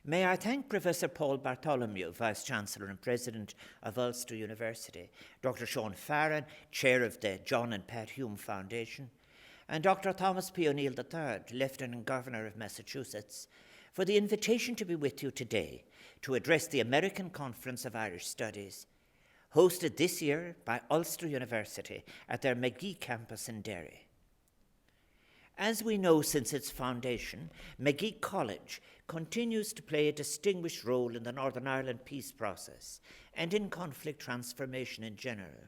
May I thank Professor Paul Bartholomew, Vice-Chancellor and President of Ulster University, Dr. Sean Farren, Chair of the John and Pat Hume Foundation, and Dr. Thomas P. O'Neill III, Lieutenant Governor of Massachusetts, for the invitation to be with you today to address the American Conference of Irish Studies, hosted this year by Ulster University at their Magee campus in Derry. As we know since its foundation, Magee College continues to play a distinguished role in the Northern Ireland peace process and in conflict transformation in general.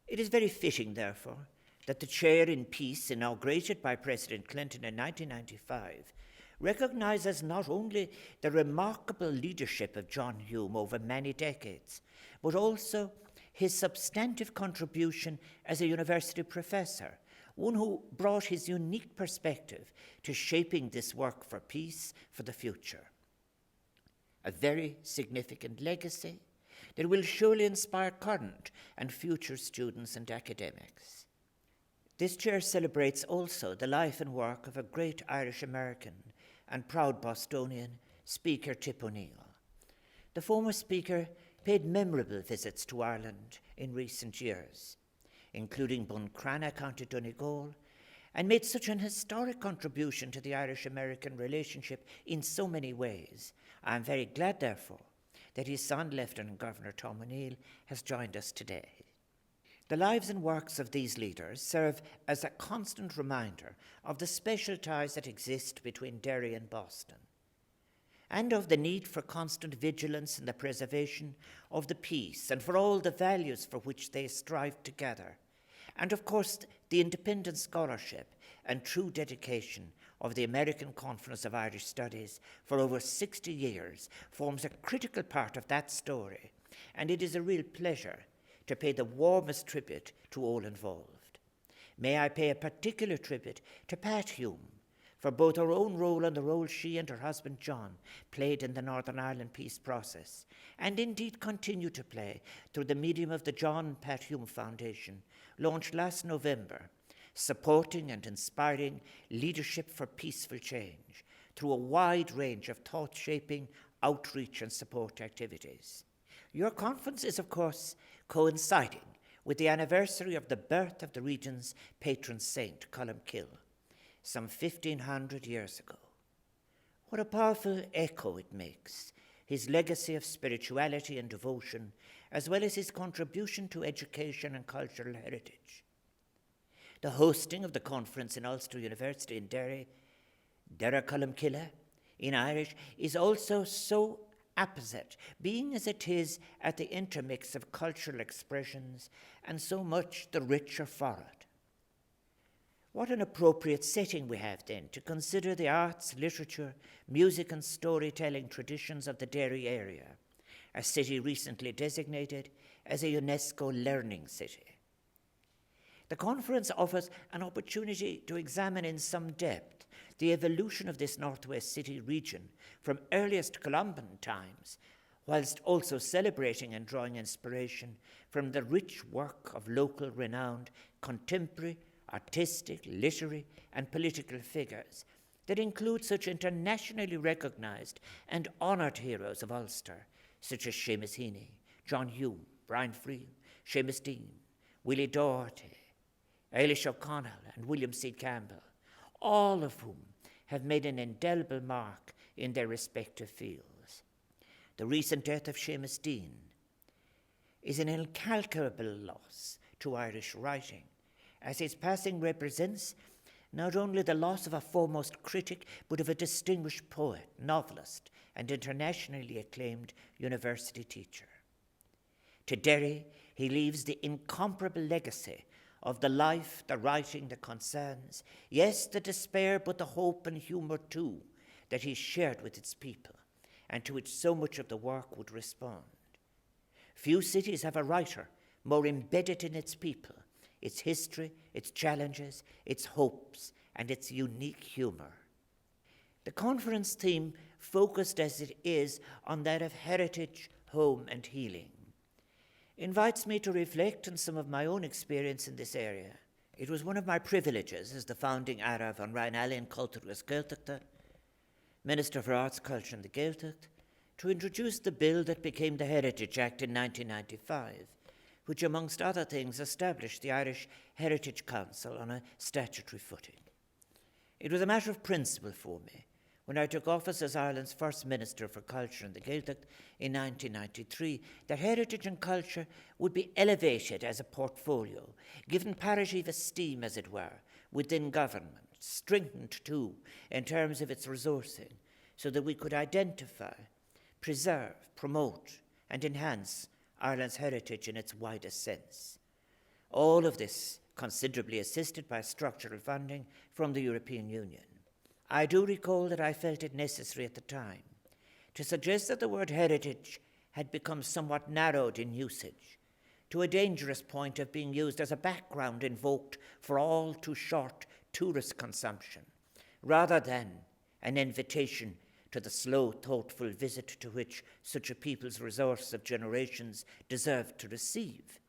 It is very fitting, therefore, that the Chair in Peace, inaugurated by President Clinton in 1995, recognises not only the remarkable leadership of John Hume over many decades, but also his substantive contribution as a university professor, one who brought his unique perspective to shaping this work for peace for the future. A very significant legacy that will surely inspire current and future students and academics. This chair celebrates also the life and work of a great Irish-American and proud Bostonian, Speaker Tip O'Neill. The former speaker paid memorable visits to Ireland in recent years, including Buncrana, County Donegal, and made such an historic contribution to the Irish-American relationship in so many ways. I am very glad, therefore, that his son, Lieutenant Governor Tom O'Neill, has joined us today. The lives and works of these leaders serve as a constant reminder of the special ties that exist between Derry and Boston, and of the need for constant vigilance in the preservation of the peace and for all the values for which they strive together, and of course the independent scholarship and true dedication of the American Conference of Irish Studies for over 60 years forms a critical part of that story, and it is a real pleasure to pay the warmest tribute to all involved. May I pay a particular tribute to Pat Hume for both her own role and the role she and her husband John played in the Northern Ireland peace process, and indeed continue to play through the medium of the John Pat Hume Foundation, launched last November, supporting and inspiring leadership for peaceful change through a wide range of thought-shaping, outreach and support activities. Your conference is, of course, coinciding with the anniversary of the birth of the region's patron saint, Colmcille, some 1,500 years ago. What a powerful echo it makes, his legacy of spirituality and devotion, as well as his contribution to education and cultural heritage. The hosting of the conference in Ulster University in Derry, Dara Colmcille in Irish, is also so apposite, being as it is at the intermix of cultural expressions and so much the richer for it. What an appropriate setting we have then to consider the arts, literature, music and storytelling traditions of the Derry area, a city recently designated as a UNESCO Learning City. The conference offers an opportunity to examine in some depth the evolution of this Northwest City region from earliest Columban times, whilst also celebrating and drawing inspiration from the rich work of local renowned contemporary, artistic, literary and political figures that include such internationally recognized and honoured heroes of Ulster, such as Seamus Heaney, John Hume, Brian Friel, Seamus Dean, Willie Doherty, Eilish O'Connell and William C. Campbell, all of whom have made an indelible mark in their respective fields. The recent death of Seamus Dean is an incalculable loss to Irish writing, as his passing represents not only the loss of a foremost critic, but of a distinguished poet, novelist, and internationally acclaimed university teacher. To Derry, he leaves the incomparable legacy of the life, the writing, the concerns, yes, the despair, but the hope and humour too, that he shared with its people, and to which so much of the work would respond. Few cities have a writer more embedded in its people, its history, its challenges, its hopes, and its unique humour. The conference theme, focused as it is on that of heritage, home, and healing, invites me to reflect on some of my own experience in this area. It was one of my privileges as the founding Arab on Ryan Allen Cultural Skeltachta Minister for Arts, Culture and the Gaeltacht, to introduce the bill that became the Heritage Act in 1995, which, amongst other things, established the Irish Heritage Council on a statutory footing. It was a matter of principle for me when I took office as Ireland's first Minister for Culture and the Gaeltacht in 1993, that heritage and culture would be elevated as a portfolio, given parity of esteem, as it were, within government, strengthened too in terms of its resourcing, so that we could identify, preserve, promote, and enhance Ireland's heritage in its widest sense. All of this considerably assisted by structural funding from the European Union. I do recall that I felt it necessary at the time to suggest that the word heritage had become somewhat narrowed in usage, to a dangerous point of being used as a background invoked for all too short tourist consumption, rather than an invitation to the slow, thoughtful visit to which such a people's resource of generations deserved to receive.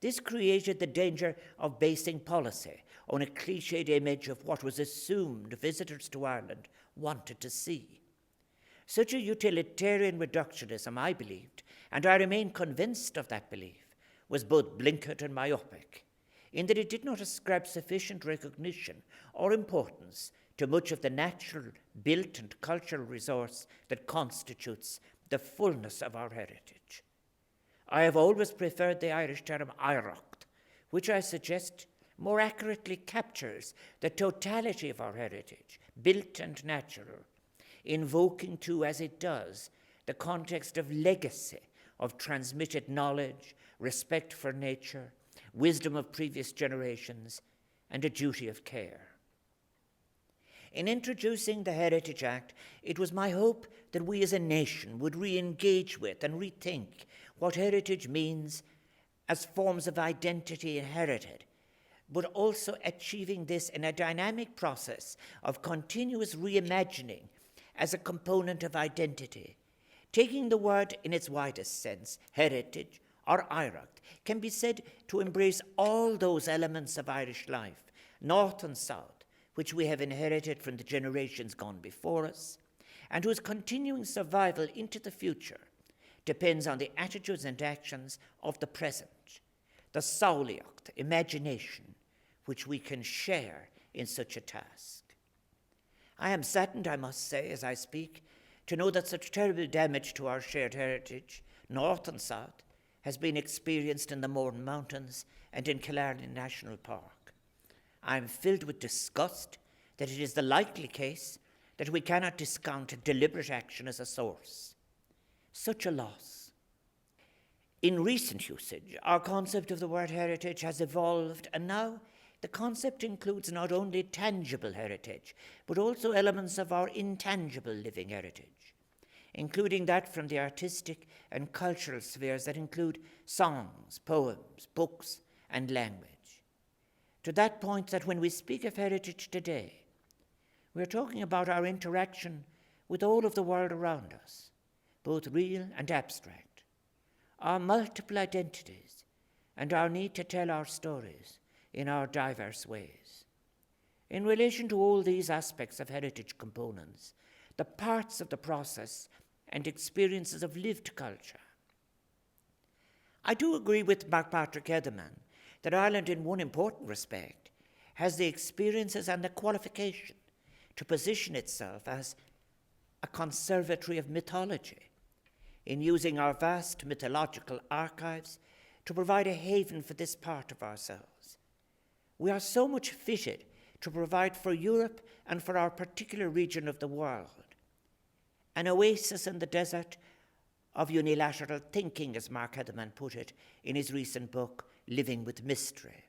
This created the danger of basing policy on a cliched image of what was assumed visitors to Ireland wanted to see. Such a utilitarian reductionism, I believed, and I remain convinced of that belief, was both blinkered and myopic, in that it did not ascribe sufficient recognition or importance to much of the natural, built and cultural resource that constitutes the fullness of our heritage. I have always preferred the Irish term Aireacht, which I suggest more accurately captures the totality of our heritage, built and natural, invoking too, as it does, the context of legacy, of transmitted knowledge, respect for nature, wisdom of previous generations, and a duty of care. In introducing the Heritage Act, it was my hope that we as a nation would re-engage with and rethink what heritage means as forms of identity inherited, but also achieving this in a dynamic process of continuous reimagining as a component of identity. Taking the word in its widest sense, heritage or Aireacht, can be said to embrace all those elements of Irish life, north and south, which we have inherited from the generations gone before us, and whose continuing survival into the future depends on the attitudes and actions of the present, the Sauliacht, imagination, which we can share in such a task. I am saddened, I must say, as I speak, to know that such terrible damage to our shared heritage, north and south, has been experienced in the Mourne Mountains and in Killarney National Park. I am filled with disgust that it is the likely case that we cannot discount deliberate action as a source. Such a loss. In recent usage, our concept of the word heritage has evolved, and now the concept includes not only tangible heritage, but also elements of our intangible living heritage, including that from the artistic and cultural spheres that include songs, poems, books, and language. To that point that when we speak of heritage today, we're talking about our interaction with all of the world around us, both real and abstract, our multiple identities, and our need to tell our stories in our diverse ways. In relation to all these aspects of heritage components, the parts of the process and experiences of lived culture, I do agree with Mark Patrick Edelman that Ireland, in one important respect, has the experiences and the qualification to position itself as a conservatory of mythology, in using our vast mythological archives to provide a haven for this part of ourselves. We are so much fitted to provide for Europe and for our particular region of the world an oasis in the desert of unilateral thinking, as Mark Edelman put it in his recent book, Living with Mystery.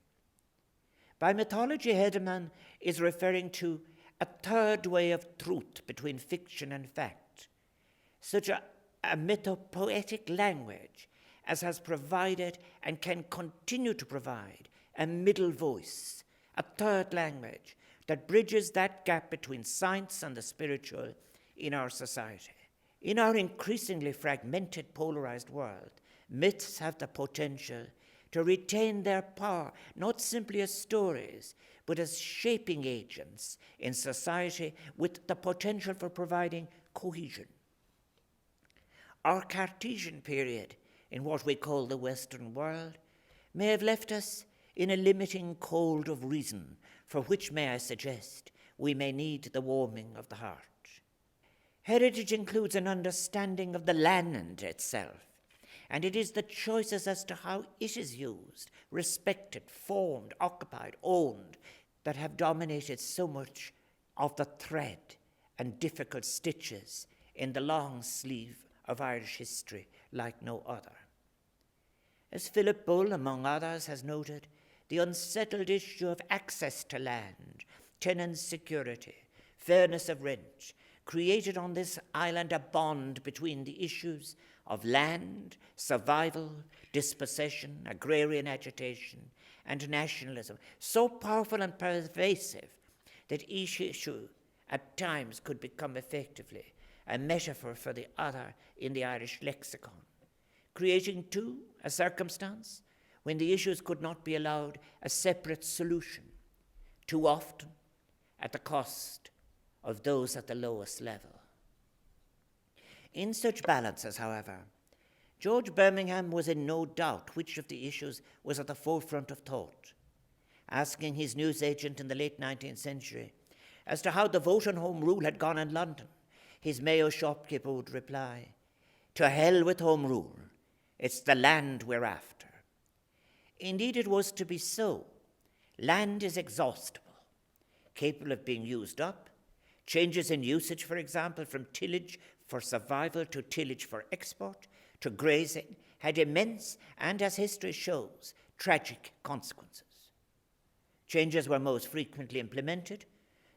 By mythology, Edelman is referring to a third way of truth between fiction and fact, such a mythopoetic language as has provided and can continue to provide a middle voice, a third language that bridges that gap between science and the spiritual in our society. In our increasingly fragmented, polarized world, myths have the potential to retain their power, not simply as stories, but as shaping agents in society with the potential for providing cohesion. Our Cartesian period in what we call the Western world may have left us in a limiting cold of reason, for which, may I suggest, we may need the warming of the heart. Heritage includes an understanding of the land itself, and it is the choices as to how it is used, respected, formed, occupied, owned, that have dominated so much of the thread and difficult stitches in the long sleeve of Irish history like no other. As Philip Bull, among others, has noted, the unsettled issue of access to land, tenant security, fairness of rent, created on this island a bond between the issues of land, survival, dispossession, agrarian agitation, and nationalism, so powerful and pervasive that each issue at times could become effectively a metaphor for the other in the Irish lexicon, creating, too, a circumstance when the issues could not be allowed a separate solution, too often at the cost of those at the lowest level. In such balances, however, George Birmingham was in no doubt which of the issues was at the forefront of thought, asking his newsagent in the late 19th century as to how the vote on Home Rule had gone in London. His Mayo shopkeeper would reply, "To hell with Home Rule, it's the land we're after." Indeed, it was to be so. Land is exhaustible, capable of being used up. Changes in usage, for example, from tillage for survival to tillage for export to grazing, had immense and, as history shows, tragic consequences. Changes were most frequently implemented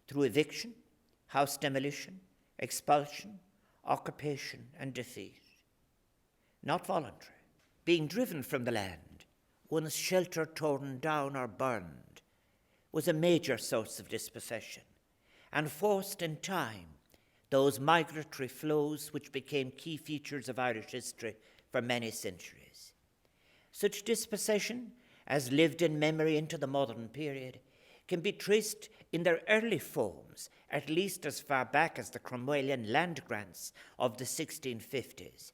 through eviction, house demolition, expulsion, occupation, and defeat. Not voluntary. Being driven from the land, one's shelter torn down or burned, was a major source of dispossession, and forced in time those migratory flows which became key features of Irish history for many centuries. Such dispossession, as lived in memory into the modern period, can be traced in their early forms, at least as far back as the Cromwellian land grants of the 1650s,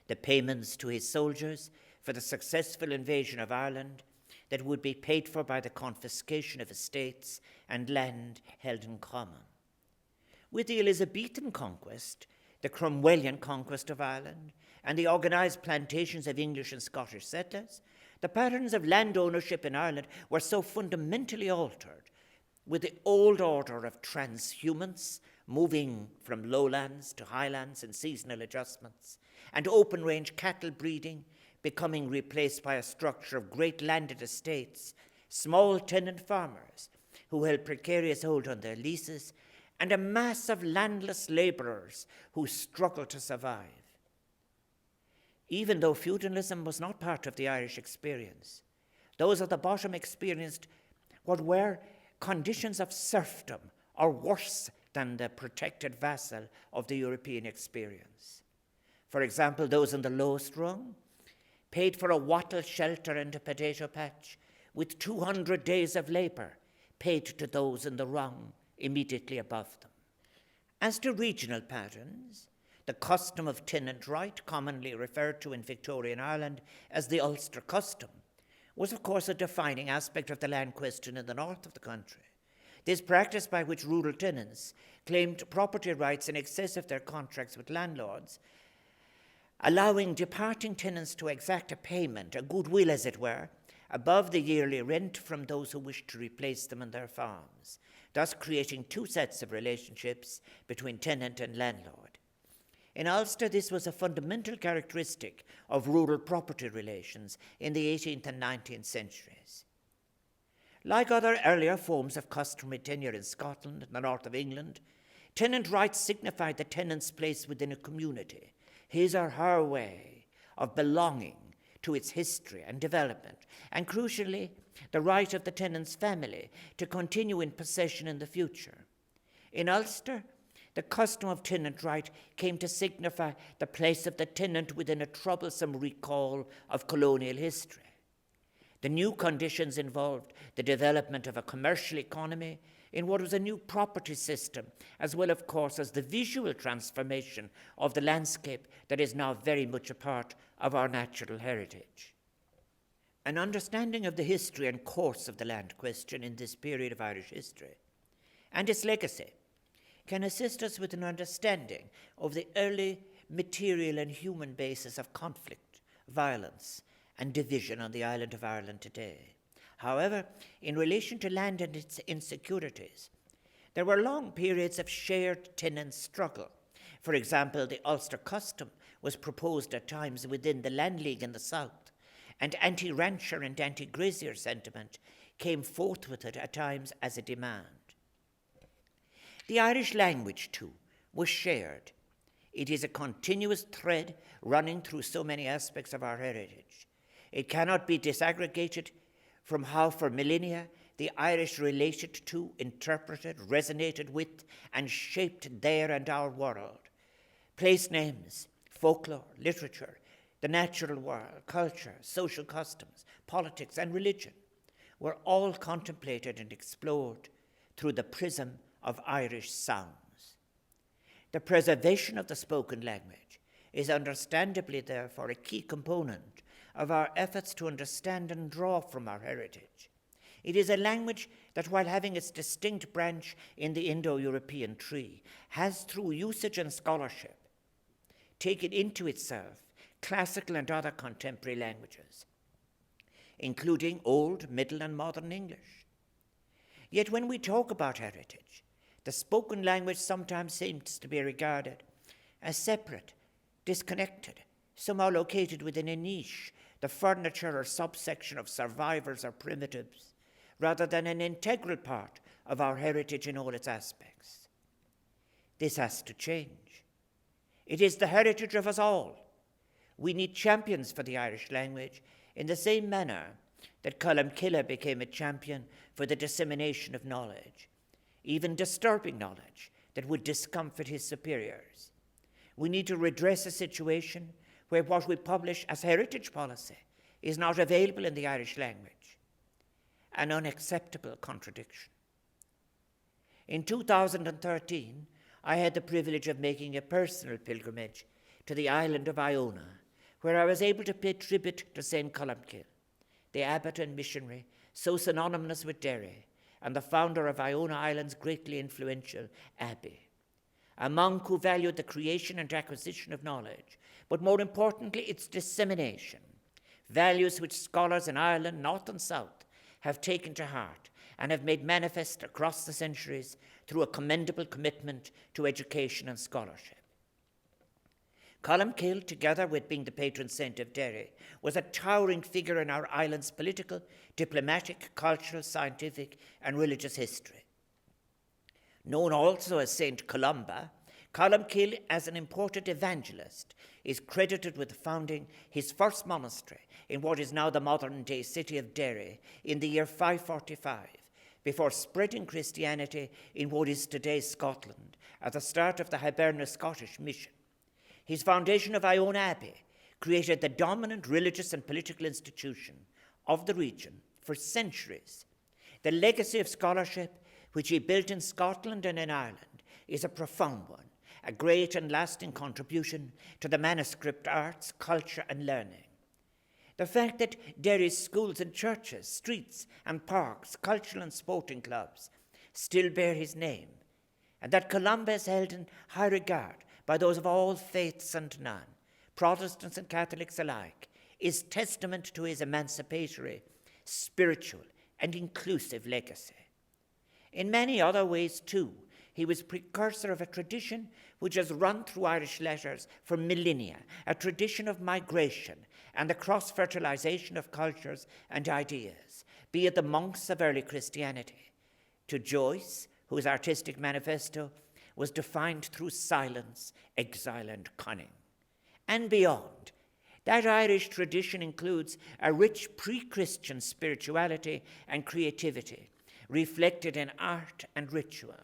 the payments to his soldiers for the successful invasion of Ireland that would be paid for by the confiscation of estates and land held in common. With the Elizabethan conquest, the Cromwellian conquest of Ireland, and the organised plantations of English and Scottish settlers, the patterns of land ownership in Ireland were so fundamentally altered, with the old order of transhumance moving from lowlands to highlands and seasonal adjustments, and open-range cattle breeding becoming replaced by a structure of great landed estates, small tenant farmers who held precarious hold on their leases, and a mass of landless labourers who struggled to survive. Even though feudalism was not part of the Irish experience, those at the bottom experienced what were conditions of serfdom, or worse than the protected vassal of the European experience. For example, those in the lowest rung paid for a wattle shelter and a potato patch with 200 days of labour paid to those in the rung immediately above them. As to regional patterns, the custom of tenant right, commonly referred to in Victorian Ireland as the Ulster custom, was of course a defining aspect of the land question in the north of the country. This practice by which rural tenants claimed property rights in excess of their contracts with landlords, allowing departing tenants to exact a payment, a goodwill as it were, above the yearly rent from those who wished to replace them in their farms, thus creating two sets of relationships between tenant and landlord. In Ulster, this was a fundamental characteristic of rural property relations in the 18th and 19th centuries. Like other earlier forms of customary tenure in Scotland and the north of England, tenant rights signified the tenant's place within a community, his or her way of belonging to its history and development, and crucially, the right of the tenant's family to continue in possession in the future. In Ulster, the custom of tenant right came to signify the place of the tenant within a troublesome recall of colonial history. The new conditions involved the development of a commercial economy in what was a new property system, as well, of course, as the visual transformation of the landscape that is now very much a part of our natural heritage. An understanding of the history and course of the land question in this period of Irish history and its legacy can assist us with an understanding of the early material and human basis of conflict, violence, and division on the island of Ireland today. However, in relation to land and its insecurities, there were long periods of shared tenant struggle. For example, the Ulster custom was proposed at times within the Land League in the south, and anti-rancher and anti-grazier sentiment came forth with it at times as a demand. The Irish language, too, was shared. It is a continuous thread running through so many aspects of our heritage. It cannot be disaggregated from how for millennia the Irish related to, interpreted, resonated with, and shaped their and our world. Place names, folklore, literature, the natural world, culture, social customs, politics, and religion were all contemplated and explored through the prism of Irish sounds. The preservation of the spoken language is understandably, therefore, a key component of our efforts to understand and draw from our heritage. It is a language that, while having its distinct branch in the Indo-European tree, has, through usage and scholarship, taken into itself classical and other contemporary languages, including Old, Middle, and Modern English. Yet when we talk about heritage, the spoken language sometimes seems to be regarded as separate, disconnected, somehow located within a niche, the furniture or subsection of survivors or primitives, rather than an integral part of our heritage in all its aspects. This has to change. It is the heritage of us all. We need champions for the Irish language in the same manner that Colmcille became a champion for the dissemination of knowledge, even disturbing knowledge that would discomfort his superiors. We need to redress a situation where what we publish as heritage policy is not available in the Irish language, an unacceptable contradiction. In 2013, I had the privilege of making a personal pilgrimage to the island of Iona, where I was able to pay tribute to St. Colmcille, the abbot and missionary so synonymous with Derry, and the founder of Iona Island's greatly influential abbey. A monk who valued the creation and acquisition of knowledge, but more importantly, its dissemination, values which scholars in Ireland, north and south, have taken to heart and have made manifest across the centuries through a commendable commitment to education and scholarship. Colmcille, together with being the patron saint of Derry, was a towering figure in our island's political, diplomatic, cultural, scientific, and religious history. Known also as Saint Columba, Colmcille, as an important evangelist, is credited with founding his first monastery in what is now the modern-day city of Derry in the year 545, before spreading Christianity in what is today Scotland at the start of the Hiberno Scottish mission. His foundation of Iona Abbey created the dominant religious and political institution of the region for centuries. The legacy of scholarship which he built in Scotland and in Ireland is a profound one, a great and lasting contribution to the manuscript arts, culture, and learning. The fact that Derry's schools and churches, streets and parks, cultural and sporting clubs still bear his name, and that Columba is held in high regard by those of all faiths and none, Protestants and Catholics alike, is testament to his emancipatory, spiritual, and inclusive legacy. In many other ways, too, he was precursor of a tradition which has run through Irish letters for millennia, a tradition of migration and the cross-fertilization of cultures and ideas, be it the monks of early Christianity, to Joyce, whose artistic manifesto was defined through silence, exile, and cunning. And beyond, that Irish tradition includes a rich pre-Christian spirituality and creativity reflected in art and ritual,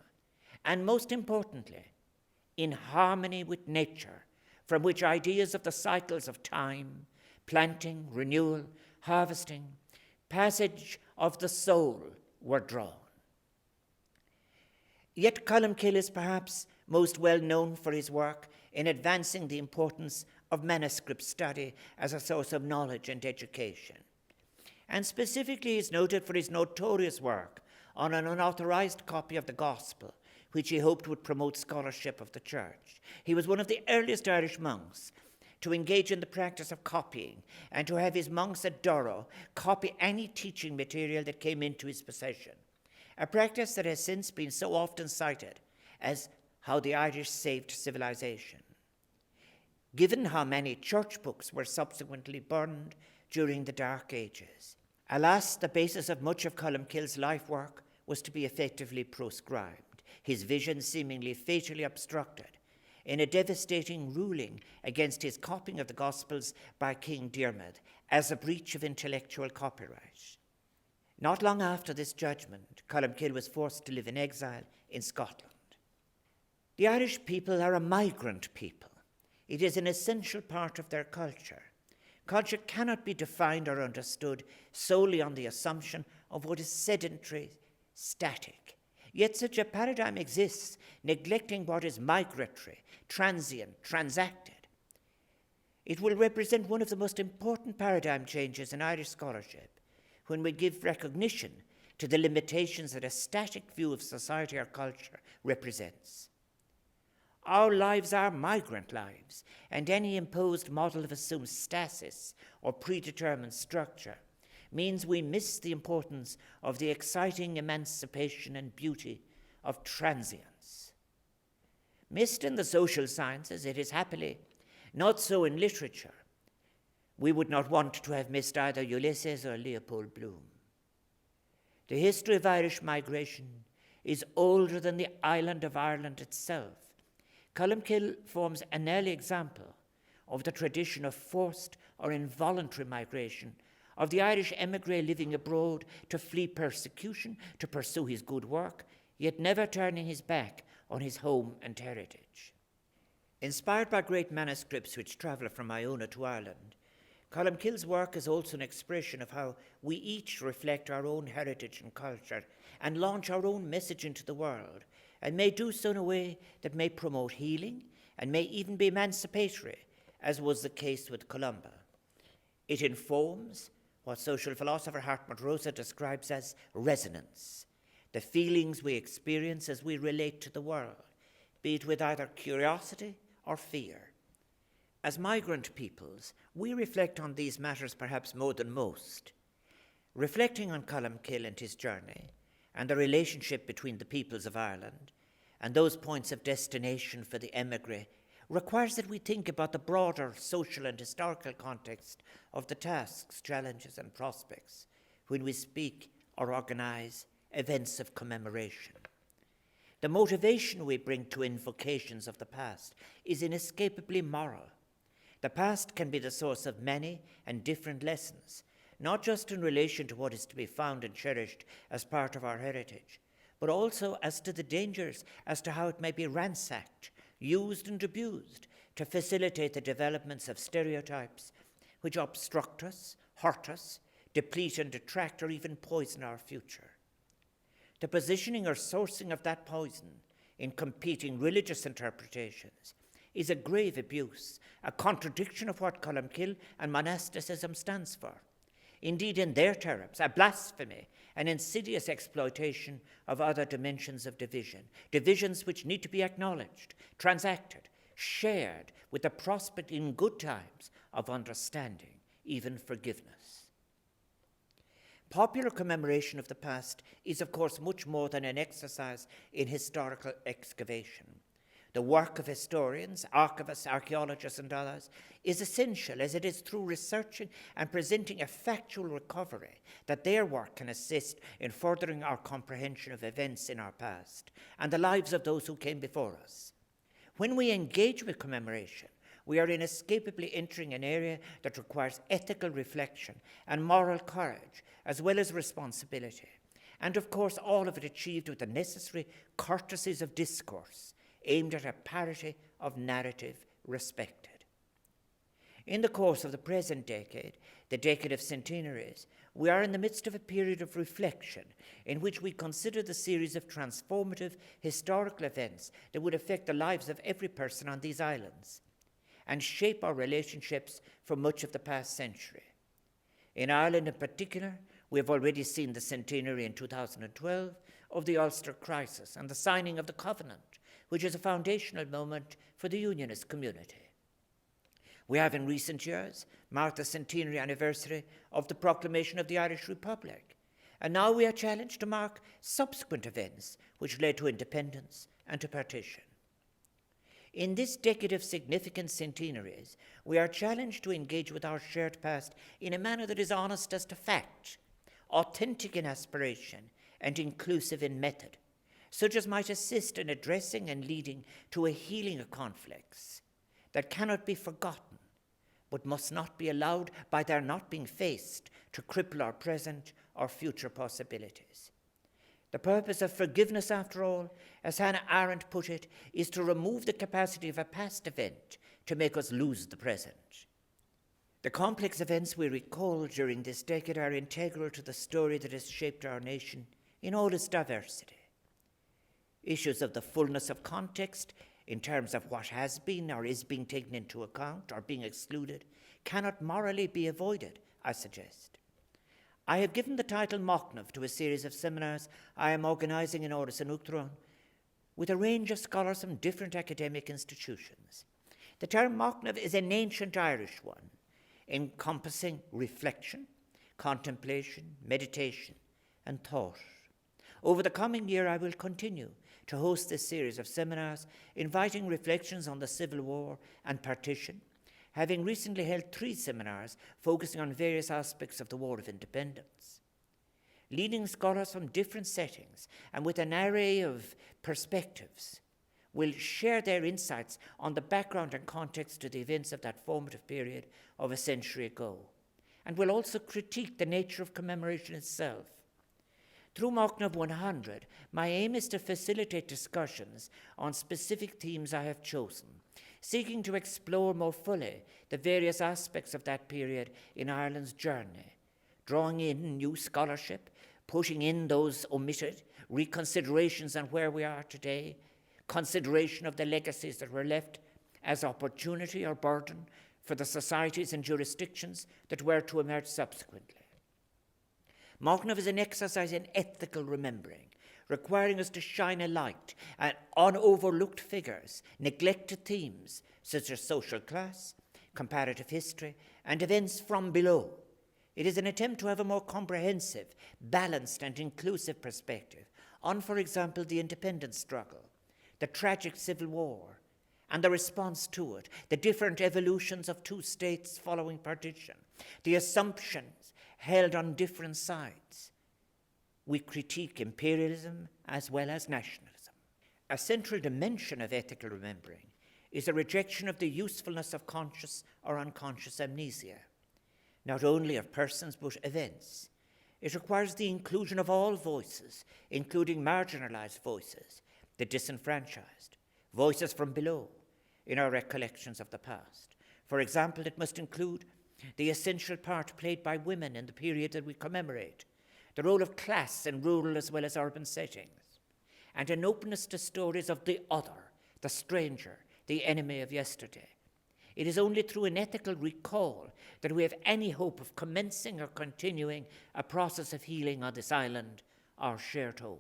and most importantly, in harmony with nature, from which ideas of the cycles of time, planting, renewal, harvesting, passage of the soul were drawn. Yet Colmcille is perhaps most well known for his work in advancing the importance of manuscript study as a source of knowledge and education. And specifically, he is noted for his notorious work on an unauthorized copy of the Gospel, which he hoped would promote scholarship of the Church. He was one of the earliest Irish monks to engage in the practice of copying and to have his monks at Durrow copy any teaching material that came into his possession, a practice that has since been so often cited as how the Irish saved civilization. Given how many church books were subsequently burned during the Dark Ages, alas, the basis of much of Colmcille's life work was to be effectively proscribed, his vision seemingly fatally obstructed in a devastating ruling against his copying of the Gospels by King Diarmid as a breach of intellectual copyright. Not long after this judgment, Colmcille was forced to live in exile in Scotland. The Irish people are a migrant people. It is an essential part of their culture. Culture cannot be defined or understood solely on the assumption of what is sedentary, static. Yet such a paradigm exists, neglecting what is migratory, transient, transacted. It will represent one of the most important paradigm changes in Irish scholarship when we give recognition to the limitations that a static view of society or culture represents. Our lives are migrant lives, and any imposed model of assumed stasis or predetermined structure means we miss the importance of the exciting emancipation and beauty of transience. Missed in the social sciences, it is happily not so in literature. We would not want to have missed either Ulysses or Leopold Bloom. The history of Irish migration is older than the island of Ireland itself. Colmcille forms an early example of the tradition of forced or involuntary migration of the Irish emigre living abroad to flee persecution, to pursue his good work, yet never turning his back on his home and heritage. Inspired by great manuscripts which travel from Iona to Ireland, Colmcille's work is also an expression of how we each reflect our own heritage and culture and launch our own message into the world, and may do so in a way that may promote healing and may even be emancipatory, as was the case with Columba. It informs what social philosopher Hartmut Rosa describes as resonance, the feelings we experience as we relate to the world, be it with either curiosity or fear. As migrant peoples, we reflect on these matters perhaps more than most. Reflecting on Colmcille and his journey, and the relationship between the peoples of Ireland and those points of destination for the emigre requires that we think about the broader social and historical context of the tasks, challenges, and prospects when we speak or organize events of commemoration. The motivation we bring to invocations of the past is inescapably moral. The past can be the source of many and different lessons, not just in relation to what is to be found and cherished as part of our heritage, but also as to the dangers, as to how it may be ransacked, used and abused to facilitate the developments of stereotypes which obstruct us, hurt us, deplete and detract, or even poison our future. The positioning or sourcing of that poison in competing religious interpretations is a grave abuse, a contradiction of what Colmcille and monasticism stands for. Indeed, in their terms, a blasphemy, an insidious exploitation of other dimensions of division, divisions which need to be acknowledged, transacted, shared with the prospect in good times of understanding, even forgiveness. Popular commemoration of the past is, of course, much more than an exercise in historical excavation. The work of historians, archivists, archaeologists, and others is essential, as it is through researching and presenting a factual recovery that their work can assist in furthering our comprehension of events in our past and the lives of those who came before us. When we engage with commemoration, we are inescapably entering an area that requires ethical reflection and moral courage, as well as responsibility, and of course all of it achieved with the necessary courtesies of discourse, aimed at a parity of narrative respected. In the course of the present decade, the decade of centenaries, we are in the midst of a period of reflection in which we consider the series of transformative historical events that would affect the lives of every person on these islands and shape our relationships for much of the past century. In Ireland in particular, we have already seen the centenary in 2012 of the Ulster crisis and the signing of the Covenant, which is a foundational moment for the Unionist community. We have in recent years marked the centenary anniversary of the proclamation of the Irish Republic, and now we are challenged to mark subsequent events which led to independence and to partition. In this decade of significant centenaries, we are challenged to engage with our shared past in a manner that is honest as to fact, authentic in aspiration, and inclusive in method, such as might assist in addressing and leading to a healing of conflicts that cannot be forgotten, but must not be allowed, by their not being faced, to cripple our present or future possibilities. The purpose of forgiveness, after all, as Hannah Arendt put it, is to remove the capacity of a past event to make us lose the present. The complex events we recall during this decade are integral to the story that has shaped our nation in all its diversity. Issues of the fullness of context, in terms of what has been or is being taken into account or being excluded, cannot morally be avoided, I suggest. I have given the title Machnamh to a series of seminars I am organising in Áras an Uachtaráin with a range of scholars from different academic institutions. The term Machnamh is an ancient Irish one, encompassing reflection, contemplation, meditation, and thought. Over the coming year, I will continue to host this series of seminars, inviting reflections on the Civil War and partition, having recently held 3 seminars focusing on various aspects of the War of Independence. Leading scholars from different settings and with an array of perspectives will share their insights on the background and context to the events of that formative period of a century ago, and will also critique the nature of commemoration itself. Through Machnamh 100, my aim is to facilitate discussions on specific themes I have chosen, seeking to explore more fully the various aspects of that period in Ireland's journey, drawing in new scholarship, pushing in those omitted, reconsiderations on where we are today, consideration of the legacies that were left as opportunity or burden for the societies and jurisdictions that were to emerge subsequently. Machnamh is an exercise in ethical remembering, requiring us to shine a light on overlooked figures, neglected themes such as social class, comparative history, and events from below. It is an attempt to have a more comprehensive, balanced, and inclusive perspective on, for example, the independence struggle, the tragic Civil War, and the response to it, the different evolutions of 2 states following partition, the assumptions held on different sides. We critique imperialism as well as nationalism. A central dimension of ethical remembering is a rejection of the usefulness of conscious or unconscious amnesia, not only of persons but events. It requires the inclusion of all voices, including marginalized voices, the disenfranchised, voices from below, in our recollections of the past. For example, it must include the essential part played by women in the period that we commemorate, the role of class in rural as well as urban settings, and an openness to stories of the other, the stranger, the enemy of yesterday. It is only through an ethical recall that we have any hope of commencing or continuing a process of healing on this island, our shared home.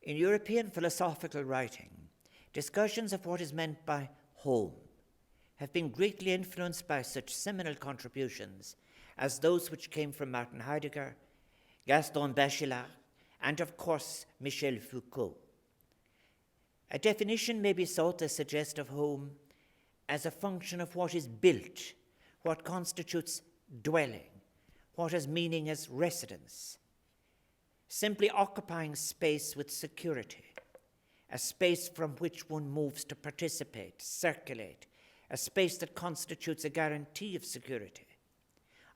In European philosophical writing, discussions of what is meant by home have been greatly influenced by such seminal contributions as those which came from Martin Heidegger, Gaston Bachelard, and of course Michel Foucault. A definition may be sought to suggest of home as a function of what is built, what constitutes dwelling, what has meaning as residence, simply occupying space with security, a space from which one moves to participate, circulate, a space that constitutes a guarantee of security.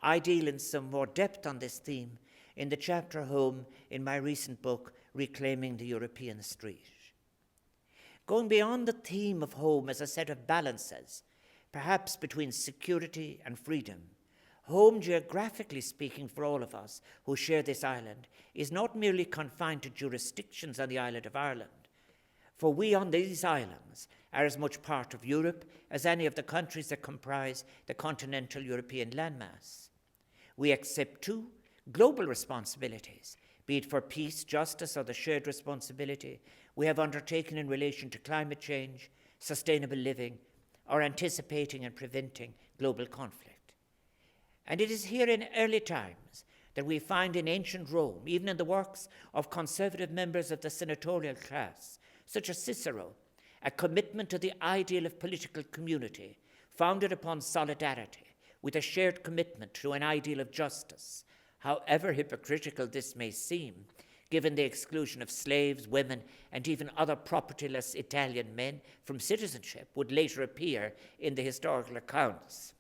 I deal in some more depth on this theme in the chapter Home in my recent book, Reclaiming the European Street. Going beyond the theme of home as a set of balances, perhaps between security and freedom. Home, geographically speaking, for all of us who share this island, is not merely confined to jurisdictions on the island of Ireland, for we on these islands are as much part of Europe as any of the countries that comprise the continental European landmass. We accept, too, global responsibilities, be it for peace, justice, or the shared responsibility we have undertaken in relation to climate change, sustainable living, or anticipating and preventing global conflict. And it is here in early times that we find in ancient Rome, even in the works of conservative members of the senatorial class, such as Cicero, a commitment to the ideal of political community founded upon solidarity, with a shared commitment to an ideal of justice, however hypocritical this may seem, given the exclusion of slaves, women, and even other propertyless Italian men from citizenship, would later appear in the historical accounts.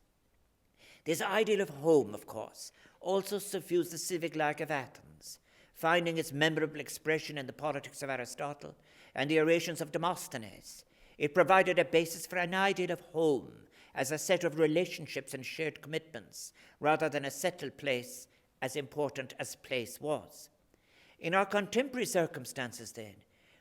This ideal of home, of course, also suffused the civic life of Athens, finding its memorable expression in the politics of Aristotle and the orations of Demosthenes. It provided a basis for an ideal of home as a set of relationships and shared commitments, rather than a settled place, as important as place was. In our contemporary circumstances, then,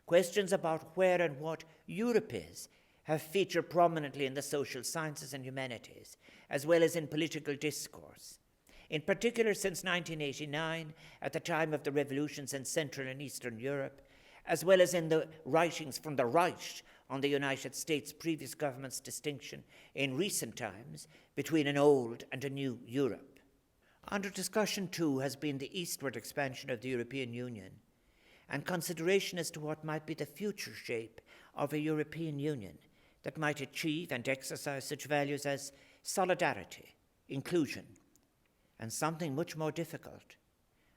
questions about where and what Europe is have featured prominently in the social sciences and humanities, as well as in political discourse. In particular, since 1989, at the time of the revolutions in Central and Eastern Europe, as well as in the writings from the right on the United States' previous government's distinction in recent times between an old and a new Europe. Under discussion, too, has been the eastward expansion of the European Union and consideration as to what might be the future shape of a European Union that might achieve and exercise such values as solidarity, inclusion, and something much more difficult,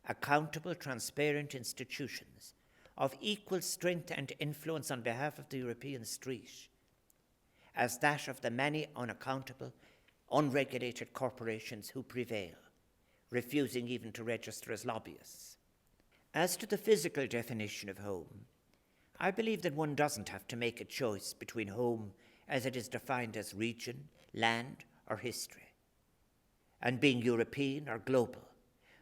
accountable, transparent institutions of equal strength and influence on behalf of the European street, as that of the many unaccountable, unregulated corporations who prevail, refusing even to register as lobbyists. As to the physical definition of home, I believe that one doesn't have to make a choice between home as it is defined as region, land, or history, and being European or global.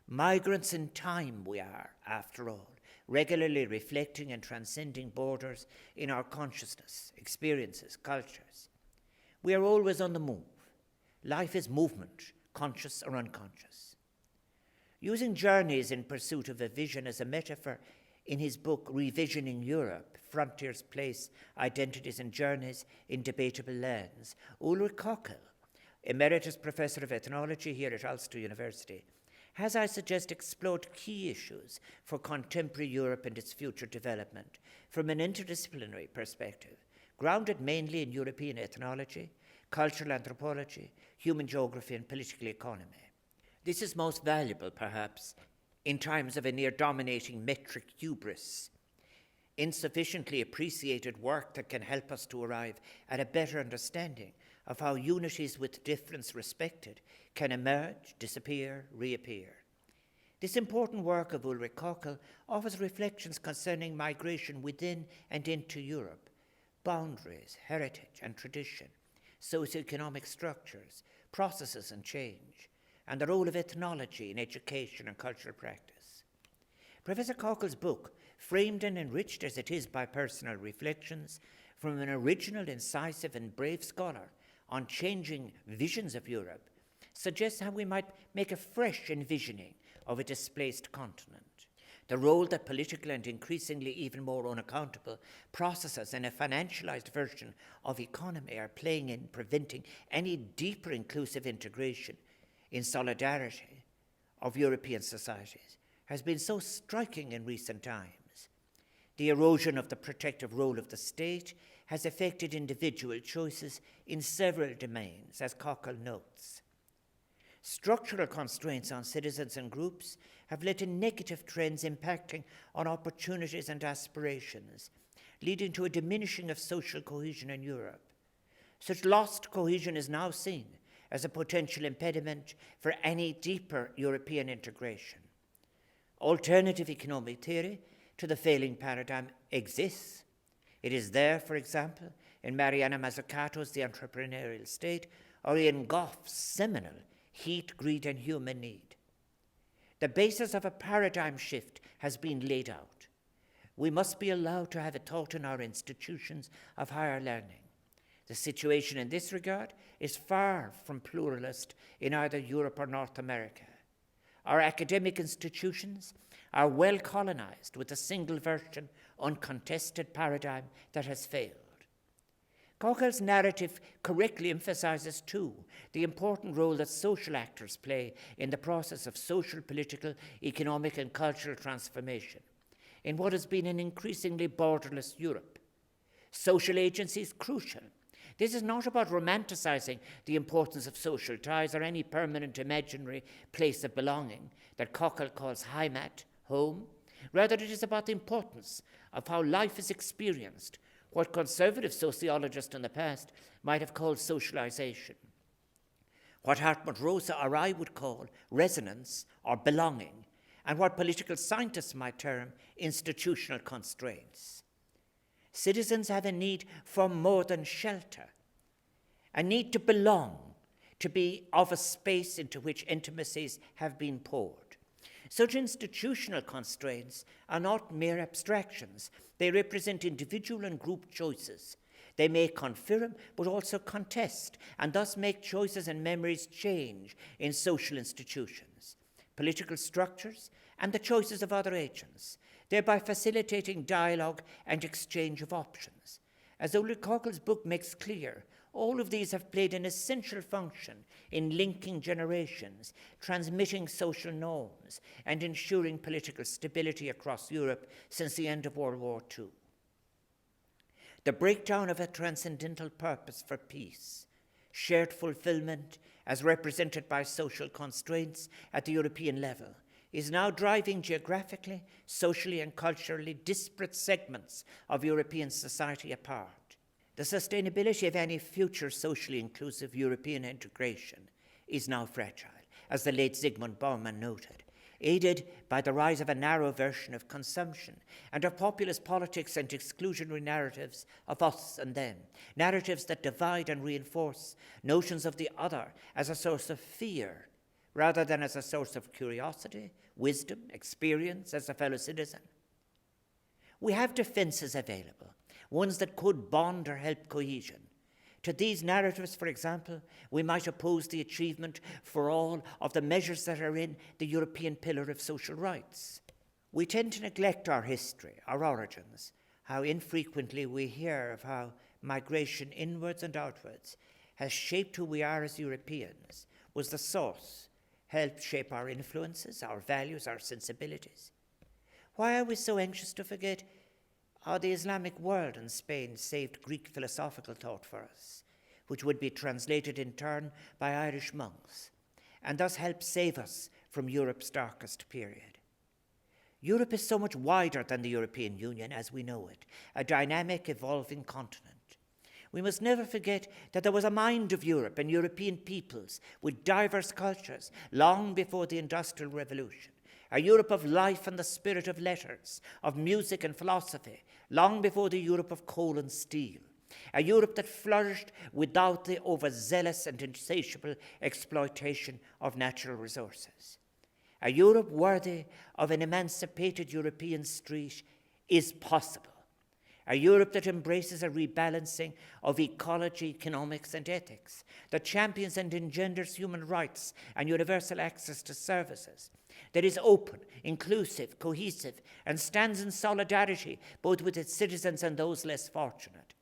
Migrants in time we are, after all, regularly reflecting and transcending borders in our consciousness, experiences, cultures. We are always on the move. Life is movement, conscious or unconscious. Using journeys in pursuit of a vision as a metaphor in his book Revisioning Europe, Frontiers, Place, Identities and Journeys in Debatable Lands, Ulrich Kochel, Emeritus Professor of Ethnology here at Ulster University, has, I suggest, explored key issues for contemporary Europe and its future development from an interdisciplinary perspective, grounded mainly in European ethnology, cultural anthropology, human geography, and political economy. This is most valuable, perhaps, in times of a near-dominating metric hubris, insufficiently appreciated work that can help us to arrive at a better understanding of how unities with difference respected can emerge, disappear, reappear. This important work of Ulrich Kochel offers reflections concerning migration within and into Europe, boundaries, heritage and tradition, socioeconomic structures, processes and change, and the role of ethnology in education and cultural practice. Professor Kochel's book, framed and enriched as it is by personal reflections from an original, incisive and brave scholar on changing visions of Europe, suggests how we might make a fresh envisioning of a displaced continent. The role that political and increasingly even more unaccountable processes in a financialized version of economy are playing in preventing any deeper inclusive integration in solidarity of European societies has been so striking in recent times. The erosion of the protective role of the state has affected individual choices in several domains, as Kochel notes. Structural constraints on citizens and groups have led to negative trends impacting on opportunities and aspirations, leading to a diminishing of social cohesion in Europe. Such lost cohesion is now seen as a potential impediment for any deeper European integration. Alternative economic theory to the failing paradigm exists. It is there, for example, in Mariana Mazzucato's The Entrepreneurial State, or Ian Gough's seminal Heat, Greed and Human Need. The basis of a paradigm shift has been laid out. We must be allowed to have a thought in our institutions of higher learning. The situation in this regard is far from pluralist in either Europe or North America. Our academic institutions are well colonized with a single version, uncontested paradigm that has failed. Cockle's narrative correctly emphasizes, too, the important role that social actors play in the process of social, political, economic, and cultural transformation in what has been an increasingly borderless Europe. Social agency is crucial. This is not about romanticizing the importance of social ties or any permanent imaginary place of belonging that Cockle calls Heimat, home. Rather, it is about the importance of how life is experienced, what conservative sociologists in the past might have called socialization, what Hartmut Rosa or I would call resonance or belonging, and what political scientists might term institutional constraints. Citizens have a need for more than shelter, a need to belong, to be of a space into which intimacies have been poured. Such institutional constraints are not mere abstractions. They represent individual and group choices. They may confirm but also contest, and thus make choices and memories change in social institutions, political structures, and the choices of other agents, thereby facilitating dialogue and exchange of options. As Ulrich Cockle's book makes clear, all of these have played an essential function in linking generations, transmitting social norms, and ensuring political stability across Europe since the end of World War II. The breakdown of a transcendental purpose for peace, shared fulfillment as represented by social constraints at the European level, is now driving geographically, socially, and culturally disparate segments of European society apart. The sustainability of any future socially inclusive European integration is now fragile, as the late Zygmunt Bauman noted, aided by the rise of a narrow version of consumption and of populist politics and exclusionary narratives of us and them, narratives that divide and reinforce notions of the other as a source of fear rather than as a source of curiosity, wisdom, experience as a fellow citizen. We have defenses available, ones that could bond or help cohesion. To these narratives, for example, we might oppose the achievement for all of the measures that are in the European Pillar of Social Rights. We tend to neglect our history, our origins, how infrequently we hear of how migration inwards and outwards has shaped who we are as Europeans, was the source, helped shape our influences, our values, our sensibilities. Why are we so anxious to forget how the Islamic world and Spain saved Greek philosophical thought for us, which would be translated in turn by Irish monks, and thus help save us from Europe's darkest period? Europe is so much wider than the European Union as we know it, a dynamic, evolving continent. We must never forget that there was a mind of Europe and European peoples with diverse cultures long before the Industrial Revolution, a Europe of life and the spirit of letters, of music and philosophy, long before the Europe of coal and steel, a Europe that flourished without the overzealous and insatiable exploitation of natural resources. A Europe worthy of an emancipated European street is possible. A Europe that embraces a rebalancing of ecology, economics, and ethics, that champions and engenders human rights and universal access to services, that is open, inclusive, cohesive, and stands in solidarity both with its citizens and those less fortunate,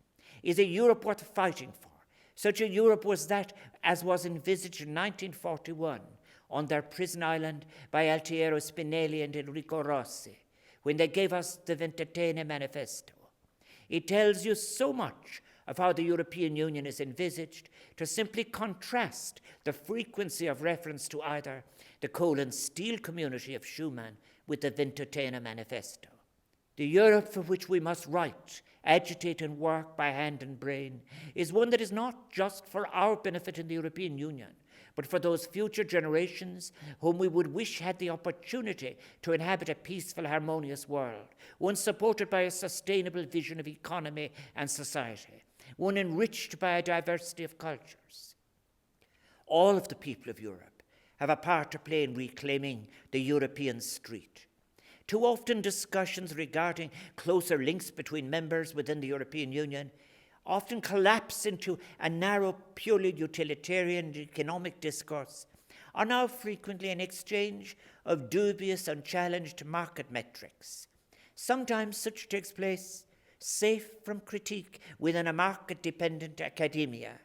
is a Europe worth fighting for. Such a Europe was that as was envisaged in 1941 on their prison island by Altiero Spinelli and Enrico Rossi, when they gave us the Ventotene Manifesto. It tells you so much of how the European Union is envisaged to simply contrast the frequency of reference to either the coal and steel community of Schuman with the Ventotene Manifesto. The Europe for which we must write, agitate, and work by hand and brain is one that is not just for our benefit in the European Union, but for those future generations whom we would wish had the opportunity to inhabit a peaceful, harmonious world, one supported by a sustainable vision of economy and society, one enriched by a diversity of cultures. All of the people of Europe have a part to play in reclaiming the European street. Too often discussions regarding closer links between members within the European Union often collapse into a narrow, purely utilitarian economic discourse, are now frequently an exchange of dubious, unchallenged market metrics. Sometimes such takes place safe from critique within a market-dependent academia.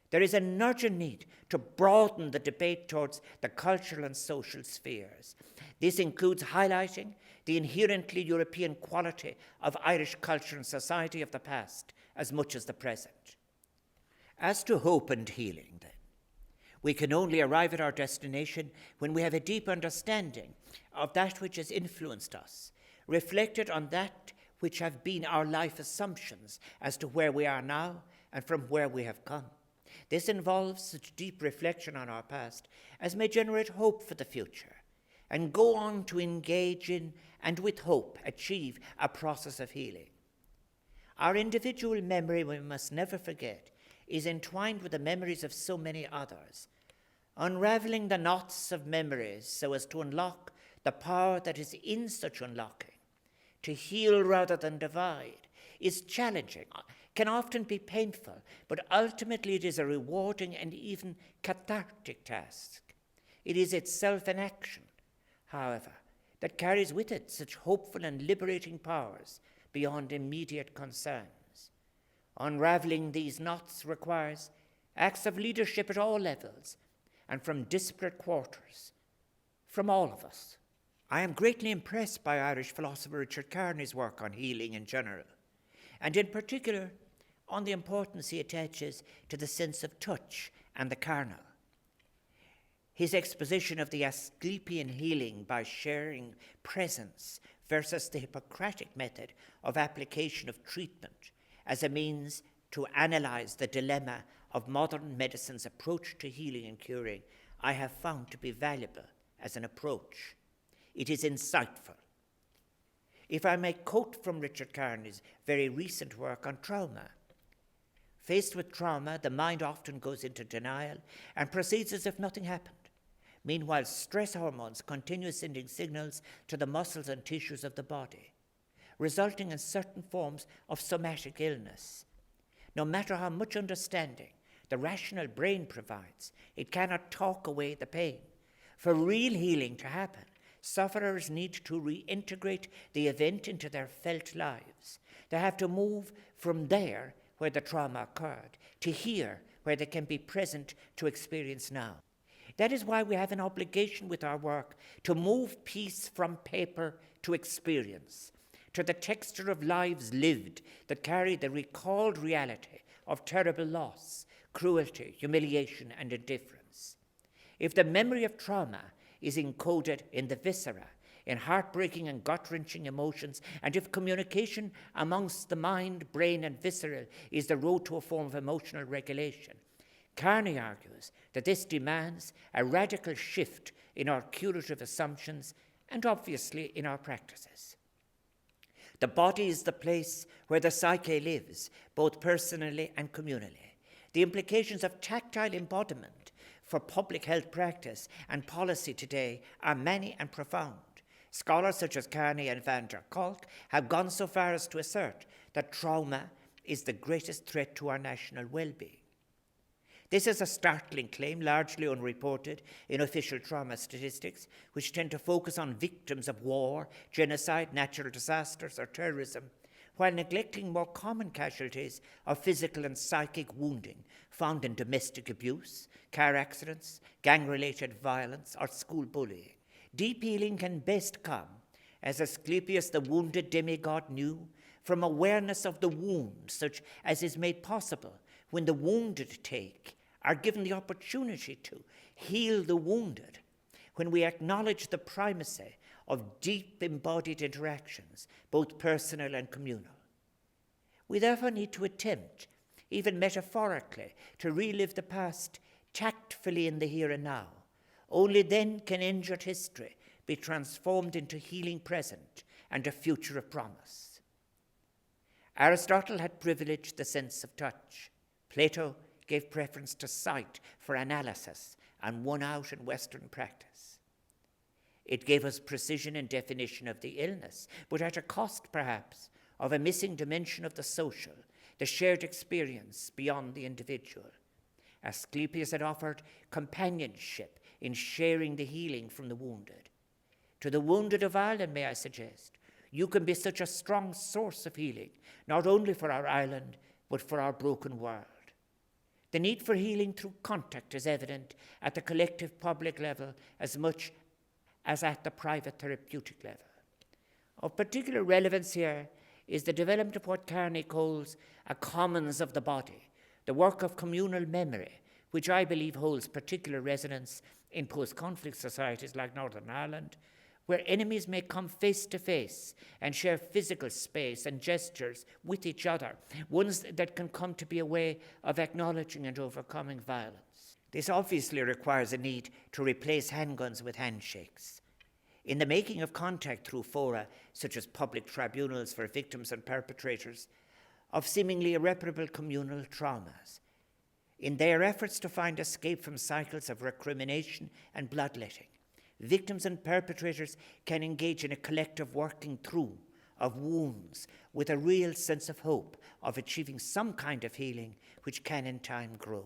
There is an urgent need to broaden the debate towards the cultural and social spheres. This includes highlighting the inherently European quality of Irish culture and society of the past as much as the present. As to hope and healing, then, we can only arrive at our destination when we have a deep understanding of that which has influenced us, reflected on that which have been our life assumptions as to where we are now and from where we have come. This involves such deep reflection on our past as may generate hope for the future and go on to engage in and with hope achieve a process of healing. Our individual memory, we must never forget, is entwined with the memories of so many others. Unraveling the knots of memories so as to unlock the power that is in such unlocking, to heal rather than divide, is challenging, can often be painful, but ultimately it is a rewarding and even cathartic task. It is itself an action, however, that carries with it such hopeful and liberating powers beyond immediate concerns. Unraveling these knots requires acts of leadership at all levels and from disparate quarters, from all of us. I am greatly impressed by Irish philosopher Richard Kearney's work on healing in general, and in particular on the importance he attaches to the sense of touch and the carnal. His exposition of the Asclepian healing by sharing presence versus the Hippocratic method of application of treatment as a means to analyze the dilemma of modern medicine's approach to healing and curing, I have found to be valuable as an approach. It is insightful. If I may quote from Richard Kearney's very recent work on trauma, faced with trauma, the mind often goes into denial and proceeds as if nothing happened. Meanwhile, stress hormones continue sending signals to the muscles and tissues of the body, resulting in certain forms of somatic illness. No matter how much understanding the rational brain provides, it cannot talk away the pain. For real healing to happen, sufferers need to reintegrate the event into their felt lives. They have to move from there where the trauma occurred to here where they can be present to experience now. That is why we have an obligation with our work to move peace from paper to experience, to the texture of lives lived that carry the recalled reality of terrible loss, cruelty, humiliation, and indifference. If the memory of trauma is encoded in the viscera, in heartbreaking and gut-wrenching emotions, and if communication amongst the mind, brain, and visceral is the road to a form of emotional regulation, Kearney argues that this demands a radical shift in our curative assumptions and obviously in our practices. The body is the place where the psyche lives, both personally and communally. The implications of tactile embodiment for public health practice and policy today are many and profound. Scholars such as Kearney and van der Kolk have gone so far as to assert that trauma is the greatest threat to our national well-being. This is a startling claim, largely unreported in official trauma statistics, which tend to focus on victims of war, genocide, natural disasters, or terrorism, while neglecting more common casualties of physical and psychic wounding found in domestic abuse, car accidents, gang-related violence, or school bullying. Deep healing can best come, as Asclepius the wounded demigod knew, from awareness of the wound, such as is made possible when the wounded are given the opportunity to heal the wounded, when we acknowledge the primacy of deep embodied interactions, both personal and communal. We therefore need to attempt, even metaphorically, to relive the past tactfully in the here and now. Only then can injured history be transformed into healing present and a future of promise. Aristotle had privileged the sense of touch. Plato gave preference to sight for analysis and won out in Western practice. It gave us precision in definition of the illness, but at a cost, perhaps, of a missing dimension of the social, the shared experience beyond the individual. Asclepius had offered companionship in sharing the healing from the wounded. To the wounded of Ireland, may I suggest, you can be such a strong source of healing, not only for our island, but for our broken world. The need for healing through contact is evident at the collective public level as much as at the private therapeutic level. Of particular relevance here is the development of what Carney calls a commons of the body, the work of communal memory, which I believe holds particular resonance in post-conflict societies like Northern Ireland, where enemies may come face to face and share physical space and gestures with each other, ones that can come to be a way of acknowledging and overcoming violence. This obviously requires a need to replace handguns with handshakes. In the making of contact through fora, such as public tribunals for victims and perpetrators of seemingly irreparable communal traumas, in their efforts to find escape from cycles of recrimination and bloodletting, victims and perpetrators can engage in a collective working through of wounds with a real sense of hope of achieving some kind of healing which can in time grow.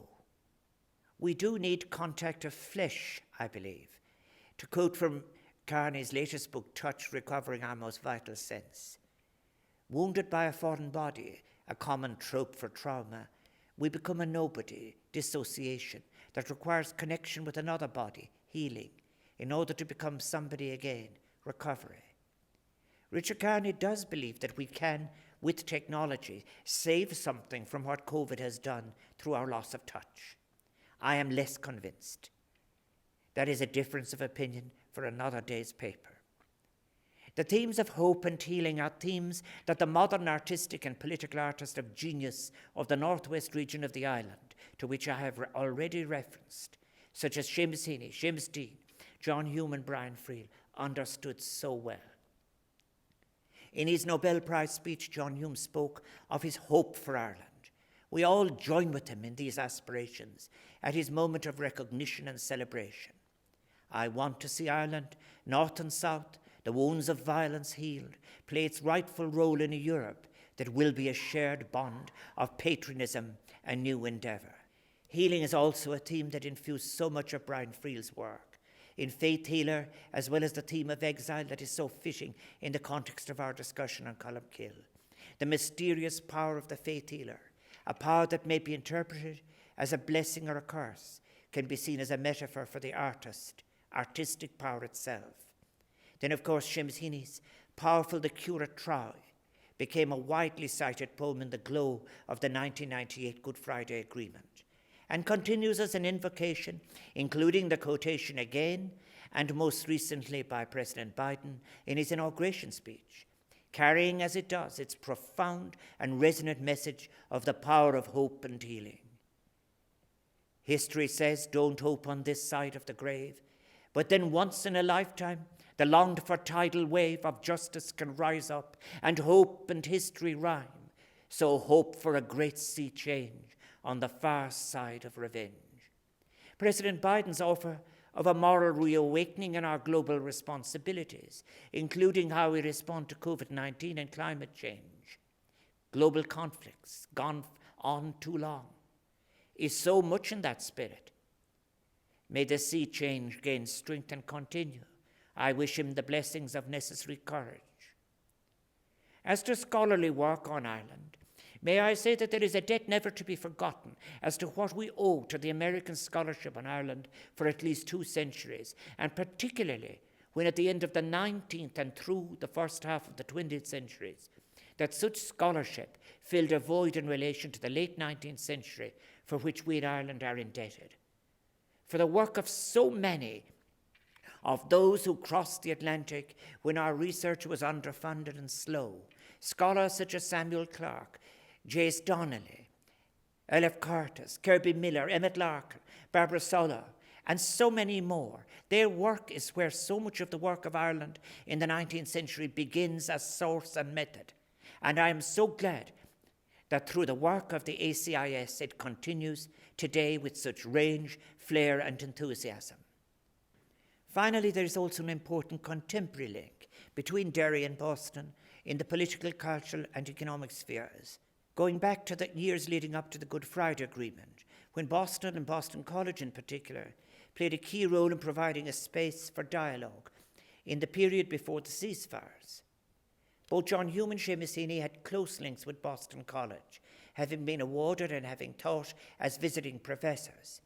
We do need contact of flesh, I believe. To quote from Carney's latest book, Touch, Recovering Our Most Vital Sense. Wounded by a foreign body, a common trope for trauma, we become a nobody, dissociation, that requires connection with another body, healing, in order to become somebody again, recovery. Richard Carney does believe that we can, with technology, save something from what COVID has done through our loss of touch. I am less convinced. That is a difference of opinion for another day's paper. The themes of hope and healing are themes that the modern artistic and political artist of genius of the northwest region of the island, to which I have already referenced, such as Seamus Heaney, Seamus Dean, John Hume and Brian Friel, understood so well. In his Nobel Prize speech, John Hume spoke of his hope for Ireland. We all join with him in these aspirations at his moment of recognition and celebration. I want to see Ireland, north and south, the wounds of violence healed, play its rightful role in a Europe that will be a shared bond of patriotism and new endeavour. Healing is also a theme that infused so much of Brian Friel's work. In Faith Healer, as well as the theme of exile that is so fitting in the context of our discussion on Colmcille. The mysterious power of the Faith Healer, a power that may be interpreted as a blessing or a curse, can be seen as a metaphor for the artistic power itself. Then, of course, Seamus Heaney's Powerful the Curate Troy became a widely cited poem in the glow of the 1998 Good Friday Agreement, and continues as an invocation, including the quotation again, and most recently by President Biden in his inauguration speech, carrying as it does its profound and resonant message of the power of hope and healing. History says, don't hope on this side of the grave, but then once in a lifetime, the longed-for tidal wave of justice can rise up, and hope and history rhyme. So hope for a great sea change on the far side of revenge. President Biden's offer of a moral reawakening in our global responsibilities, including how we respond to COVID-19 and climate change, global conflicts gone on too long, is so much in that spirit. May the sea change gain strength and continue. I wish him the blessings of necessary courage. As to scholarly work on Ireland, may I say that there is a debt never to be forgotten as to what we owe to the American scholarship on Ireland for at least 2 centuries, and particularly when at the end of the 19th and through the first half of the 20th centuries, that such scholarship filled a void in relation to the late 19th century for which we in Ireland are indebted. For the work of so many of those who crossed the Atlantic when our research was underfunded and slow, scholars such as Samuel Clarke, Jace Donnelly, L.F. Curtis, Kirby Miller, Emmett Larkin, Barbara Sulla, and so many more. Their work is where so much of the work of Ireland in the 19th century begins as source and method. And I am so glad that through the work of the ACIS it continues today with such range, flair and enthusiasm. Finally, there is also an important contemporary link between Derry and Boston in the political, cultural and economic spheres, going back to the years leading up to the Good Friday Agreement, when Boston and Boston College in particular played a key role in providing a space for dialogue in the period before the ceasefires. Both John Hume and Seamus Heaney had close links with Boston College, having been awarded and having taught as visiting professors.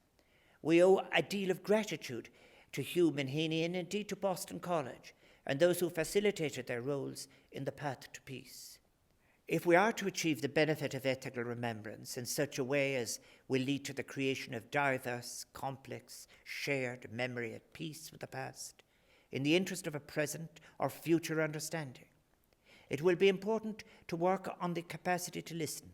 We owe a deal of gratitude to Hume and Heaney and indeed to Boston College and those who facilitated their roles in the path to peace. If we are to achieve the benefit of ethical remembrance in such a way as will lead to the creation of diverse, complex, shared memory at peace with the past, in the interest of a present or future understanding, it will be important to work on the capacity to listen,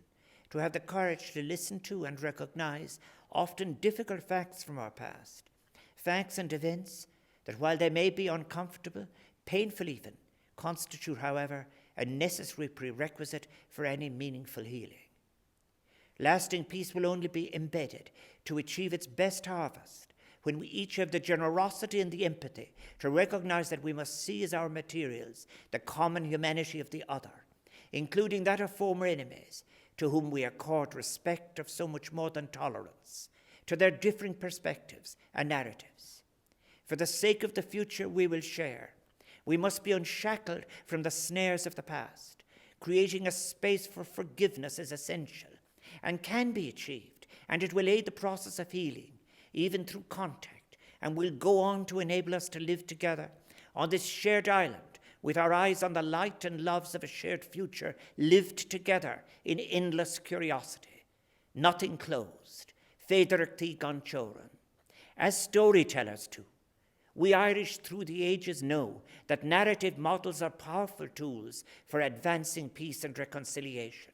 to have the courage to listen to and recognize often difficult facts from our past, facts and events that, while they may be uncomfortable, painful even, constitute, however, a necessary prerequisite for any meaningful healing. Lasting peace will only be embedded to achieve its best harvest when we each have the generosity and the empathy to recognize that we must see as our materials the common humanity of the other, including that of former enemies, to whom we accord respect of so much more than tolerance, to their differing perspectives and narratives. For the sake of the future we will share, we must be unshackled from the snares of the past. Creating a space for forgiveness is essential and can be achieved, and it will aid the process of healing, even through contact, and will go on to enable us to live together on this shared island with our eyes on the light and loves of a shared future, lived together in endless curiosity. Nothing closed. Féidir tí gan teorann. As storytellers too, we Irish through the ages know that narrative models are powerful tools for advancing peace and reconciliation.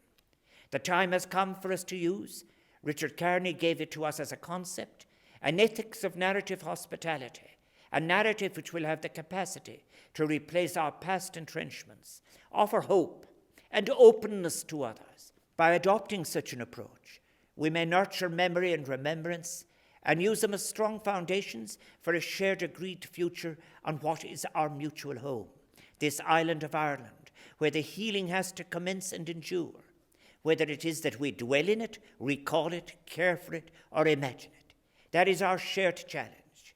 The time has come for us to use, Richard Kearney gave it to us as a concept, an ethics of narrative hospitality, a narrative which will have the capacity to replace our past entrenchments, offer hope and openness to others. By adopting such an approach, we may nurture memory and remembrance and use them as strong foundations for a shared agreed future on what is our mutual home, this island of Ireland, where the healing has to commence and endure, whether it is that we dwell in it, recall it, care for it, or imagine it. That is our shared challenge.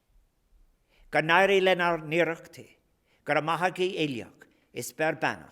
Ganairi lenar nirachti, garamahagi eliak, is berbanach.